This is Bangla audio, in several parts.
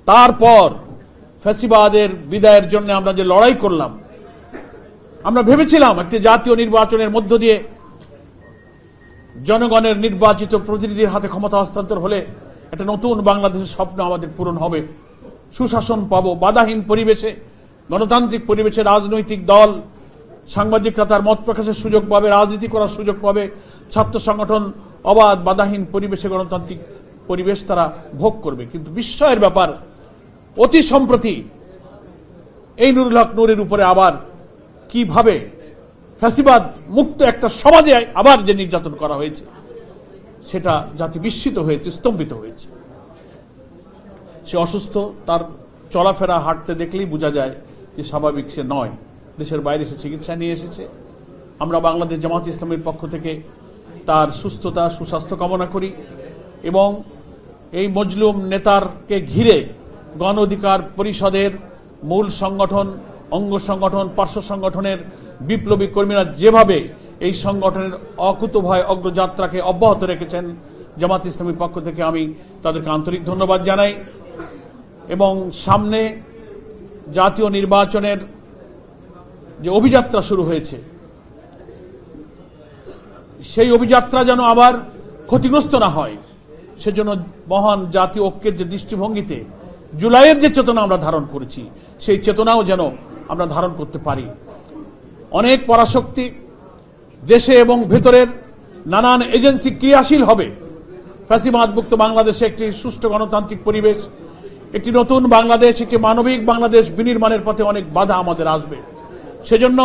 তারপর ফ্যাসিবাদের বিদায়ের জন্য আমরা যে লড়াই করলাম, আমরা ভেবেছিলাম একটি জাতীয় নির্বাচনের মধ্য দিয়ে জনগণের নির্বাচিত প্রতিনিধির হাতে ক্ষমতা হস্তান্তর হলে একটা নতুন বাংলাদেশের স্বপ্ন আমাদের পূরণ হবে, সুশাসন পাবো, বাধাহীন পরিবেশে, গণতান্ত্রিক পরিবেশে রাজনৈতিক দল, সাংবাদিকরা তার মত প্রকাশের সুযোগ পাবে, রাজনীতি করার সুযোগ পাবে, ছাত্র সংগঠন অবাধ বাধাহীন পরিবেশে গণতান্ত্রিক পরিবেশ তারা ভোগ করবে। কিন্তু বিস্ময়ের ব্যাপার, অতি সম্প্রতি এই নুরুল হক নূরের উপরে আবার কিভাবে ফ্যাসিবাদ মুক্ত একটা সমাজে আবার যে নির্যাতন করা হয়েছে, সেটা জাতি বিস্মিত হয়েছে, স্তম্ভিত হয়েছে। সে অসুস্থ, তার চলাফেরা হাঁটতে দেখলেই বোঝা যায় যে স্বাভাবিক সে নয়। দেশের বাইরে সে চিকিৎসা নিয়ে এসেছে। আমরা বাংলাদেশ জামাত ইসলামের পক্ষ থেকে তার সুস্থতা, সুস্বাস্থ্য কামনা করি এবং এই মজলুম নেতারকে ঘিরে গণ অধিকার পরিষদের মূল সংগঠন, অঙ্গ সংগঠন, পার্শ্ব সংগঠনের বিপ্লবী কর্মীরা যেভাবে এই সংগঠনের অকুতোভয় অগ্রযাত্রাকে অব্যাহত রেখেছেন, জামাত ইসলামের পক্ষ থেকে আমি তাদেরকে আন্তরিক ধন্যবাদ জানাই। এবং সামনে জাতীয় নির্বাচনের যে অভিযাত্রা শুরু হয়েছে, সেই অভিযাত্রা যেন আবার ক্ষতিগ্রস্ত না হয়, সেজন্য মহান জাতীয় ঐক্যের যে দৃষ্টিভঙ্গিতে জুলাইয়ের যে চেতনা আমরা ধারণ করেছি, সেই চেতনাও যেন আমরা ধারণ করতে পারি। অনেক পরাশক্তি দেশে এবং ভেতরের নানান এজেন্সি ক্রিয়াশীল হবে। ফ্যাসিবাদ মুক্ত বাংলাদেশে একটি সুষ্ঠু গণতান্ত্রিক পরিবেশ, একটি নতুন বাংলাদেশ, একটি মানবিক বাংলাদেশ বিনির্মাণের পথে অনেক বাধা আমাদের আসবে। সেজন্য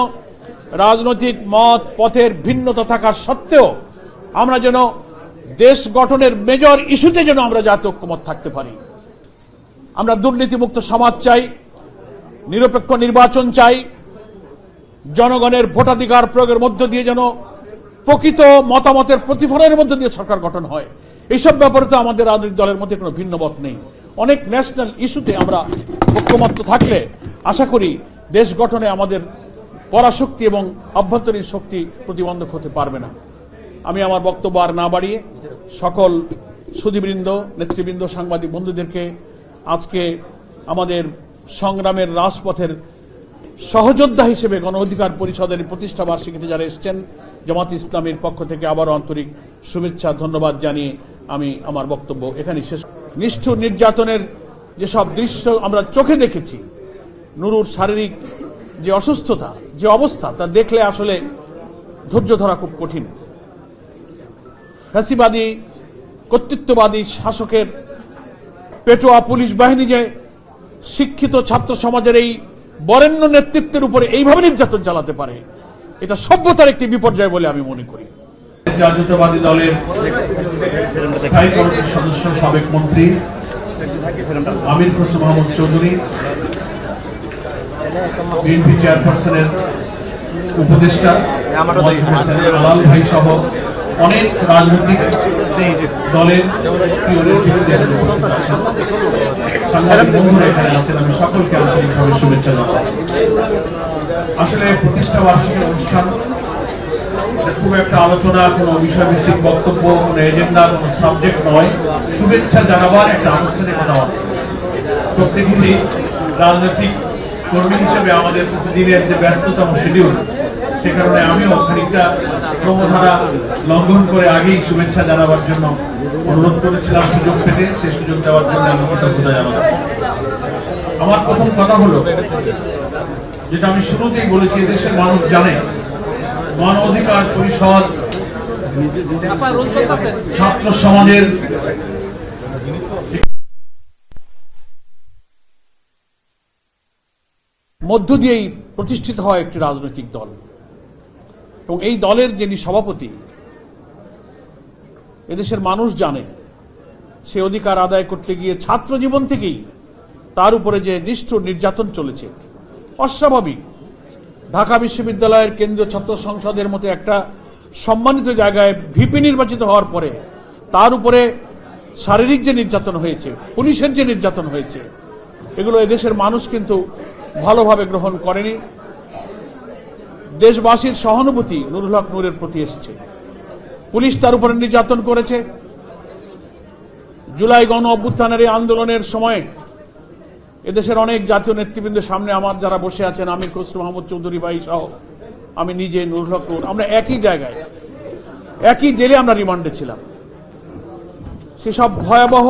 রাজনৈতিক মত পথের ভিন্নতা থাকার সত্ত্বেও আমরা যেন দেশ গঠনের মেজর ইস্যুতে যেন আমরা জাতীয় ঐক্যমত থাকতে পারি। আমরা দুর্নীতিমুক্ত সমাজ চাই, নিরপেক্ষ নির্বাচন চাই, জনগণের ভোটাধিকার প্রয়োগের মধ্য দিয়ে যেন প্রকৃত মতামতের প্রতিফলনের মধ্য দিয়ে সরকার গঠন হয়। এইসব ব্যাপারে তো আমাদের রাজনৈতিক দলের মধ্যে কোনো ভিন্ন মত নেই। অনেক ন্যাশনাল ইস্যুতে আমরা ঐক্যমত্য থাকলে আশা করি দেশ গঠনে আমাদের পরাশক্তি এবং আভ্যন্তরীণ শক্তি প্রতিবন্ধক হতে পারবে না। আমি আমার বক্তব্য আর না বাড়িয়ে সকল সুধীবৃন্দ, নেতৃবৃন্দ, সাংবাদিক বন্ধুদেরকে আজকে আমাদের সংগ্রামের রাজপথের সহযোদ্ধা হিসেবে গণ অধিকার পরিষদের প্রতিষ্ঠা বার্ষিকীতে যারা এসেছেন, জামাত ইসলামের পক্ষ থেকে আবারও আন্তরিক শুভেচ্ছা, ধন্যবাদ জানিয়ে আমি আমার বক্তব্য এখানেই শেষ। নিষ্ঠুর নির্যাতনের যেসব দৃশ্য আমরা চোখে দেখেছি, নুরুর শারীরিক যে অসুস্থতা, যে অবস্থা, তা দেখলে আসলে ধৈর্য ধরা খুব কঠিন। ফ্যাসিবাদী কর্তৃত্ববাদী শাসকের পেটোয়া পুলিশ বাহিনী যে শিক্ষিত ছাত্র সমাজের এই বরেণ্য নেতৃত্বের উপরে এইভাবে নির্যাতন চালাতে পারে, এটা সভ্যতার একটি বিপর্যয় বলে আমি মনে করি। জাতীয়তাবাদী দলের স্থায়ী কমিটির সদস্য, সাবেক মন্ত্রী আমির খসরু মাহমুদ চৌধুরী, বিএনপি চেয়ারপারসনের উপদেষ্টা আলাল ভাই সহ অনেক রাজনৈতিক দলের সাংবাদিক বন্ধুরা এখানে আছেন, আমি সকলকে আন্তরিকভাবে শুভেচ্ছা জানাচ্ছি। আসলে প্রতিষ্ঠা বার্ষিকী অনুষ্ঠান খুব একটা আলোচনা, কোনো বিষয়ভিত্তিক বক্তব্য, কোনো এজেন্ডা, কোনো সাবজেক্ট নয়, শুভেচ্ছা জানাবার একটা আনুষ্ঠানিক কথাবার্তা। প্রত্যেকেরই রাজনৈতিক কর্মী হিসেবে আমাদের প্রতিদিনের যে ব্যস্ততম শিডিউল, সে কারণে আমিও খানিকটা ক্রমধারা লঙ্ঘন করে আগেই শুভেচ্ছা জানাবার জন্য অনুরোধ করেছিলাম। সুযোগ পেতে সে সুযোগ দেওয়ার জন্য আমি কৃতজ্ঞতা জানাচ্ছি। আমার প্রথম কথা হলো, যেটা আমি শুরুতেই বলেছি, দেশের মানুষ জানে গণ অধিকার পরিষদ ছাত্র সমাজের মধ্য দিয়েই প্রতিষ্ঠিত হয় একটি রাজনৈতিক দল, এবং এই দলের যিনি সভাপতি, এদেশের মানুষ জানে সে অধিকার আদায় করতে গিয়ে ছাত্র জীবন থেকেই তার উপরে যে নিষ্ঠুর নির্যাতন চলেছে অস্বাভাবিক। ঢাকা বিশ্ববিদ্যালয়ের কেন্দ্রীয় ছাত্র সংসদের মতো একটা সম্মানিত জায়গায় ভিপি নির্বাচিত হওয়ার পরে তার উপরে শারীরিক যে নির্যাতন হয়েছে, পুলিশের যে নির্যাতন হয়েছে, এগুলো এদেশের মানুষ কিন্তু ভালোভাবে গ্রহণ করেনি। দেশবাসীর সহানুভূতি নুরুল হক নূরের প্রতি এসেছে। পুলিশ তার উপরে নির্যাতন করেছে। জুলাই গণ অভ্যুত্থানের এই আন্দোলনের সময় এদেশের অনেক জাতীয় নেতৃবৃন্দের সামনে আমার যারা বসে আছেন, আমির খসরু মাহমুদ চৌধুরী ভাই সহ আমি নিজে, নুরুল হক নূর, আমরা একই জায়গায় একই জেলে আমরা রিমান্ডে ছিলাম। সেসব ভয়াবহ